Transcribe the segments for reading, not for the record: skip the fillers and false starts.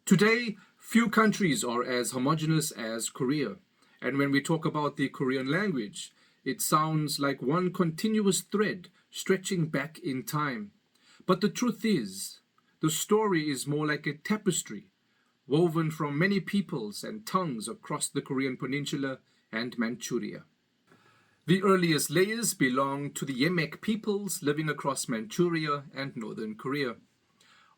Today, few countries are as homogeneous as Korea. And when we talk about the Korean language, it sounds like one continuous thread stretching back in time. But the truth is, the story is more like a tapestry, woven from many peoples and tongues across the Korean peninsula and Manchuria. The earliest layers belong to the Yemek peoples living across Manchuria and northern Korea.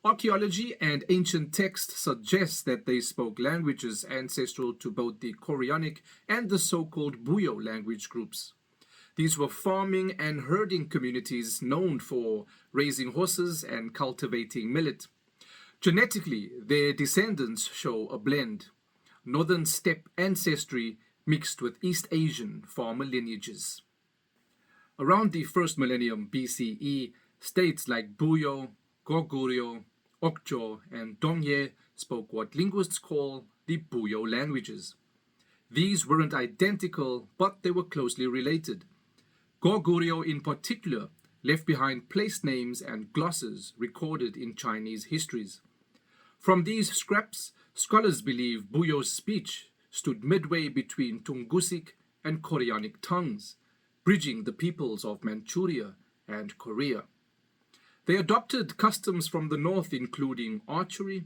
Archaeology and ancient texts suggest that they spoke languages ancestral to both the Koreanic and the so-called Buyo language groups. These were farming and herding communities known for raising horses and cultivating millet. Genetically, their descendants show a blend, northern steppe ancestry mixed with East Asian farmer lineages. Around the first millennium BCE, states like Buyo, Goguryeo, Okjo, and Dongye spoke what linguists call the Buyo languages. These weren't identical, but they were closely related. Goguryeo in particular left behind place names and glosses recorded in Chinese histories. From these scraps, scholars believe Buyo's speech stood midway between Tungusic and Koreanic tongues, bridging the peoples of Manchuria and Korea. They adopted customs from the north including archery,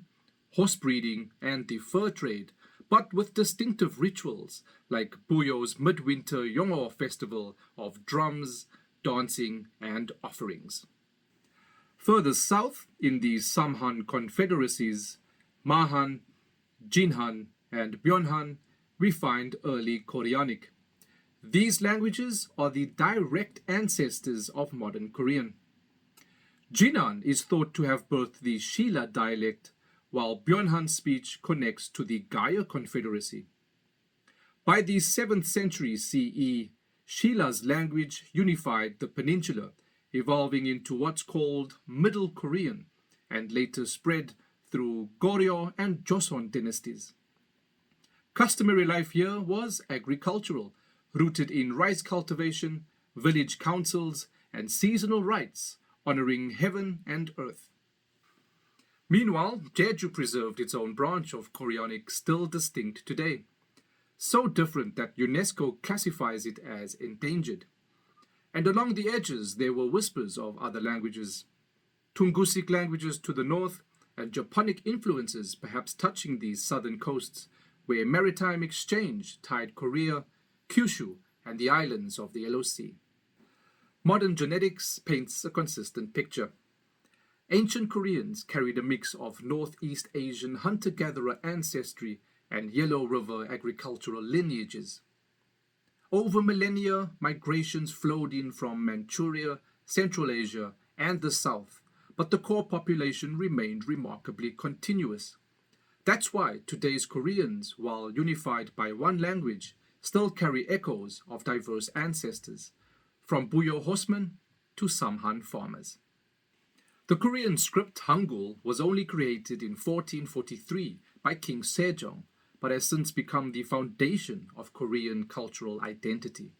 horse breeding, and the fur trade, but with distinctive rituals like Buyo's midwinter Yongo festival of drums, dancing, and offerings. Further south, in the Samhan confederacies, Mahan, Jinhan, and Byeonhan, we find early Koreanic. These languages are the direct ancestors of modern Korean. Jinan is thought to have birthed the Shilla dialect, while Byeonhan's speech connects to the Gaya Confederacy. By the 7th century CE, Shilla's language unified the peninsula, evolving into what's called Middle Korean, and later spread through Goryeo and Joseon dynasties. Customary life here was agricultural, rooted in rice cultivation, village councils, and seasonal rites, honoring heaven and earth. Meanwhile, Jeju preserved its own branch of Koreanic still distinct today, so different that UNESCO classifies it as endangered. And along the edges there were whispers of other languages, Tungusic languages to the north, and Japonic influences perhaps touching these southern coasts, where maritime exchange tied Korea, Kyushu, and the islands of the Yellow Sea. Modern genetics paints a consistent picture. Ancient Koreans carried a mix of Northeast Asian hunter-gatherer ancestry and Yellow River agricultural lineages. Over millennia, migrations flowed in from Manchuria, Central Asia, and the South, but the core population remained remarkably continuous. That's why today's Koreans, while unified by one language, still carry echoes of diverse ancestors, from Buyo horsemen to Samhan farmers. The Korean script Hangul was only created in 1443 by King Sejong, but has since become the foundation of Korean cultural identity.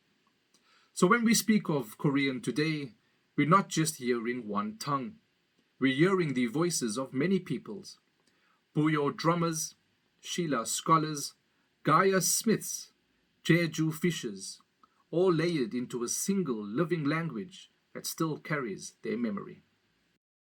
So when we speak of Korean today, we're not just hearing one tongue. We're hearing the voices of many peoples. Buyo drummers, Shilla scholars, Gaya smiths, Jeju fishers, all layered into a single living language that still carries their memory.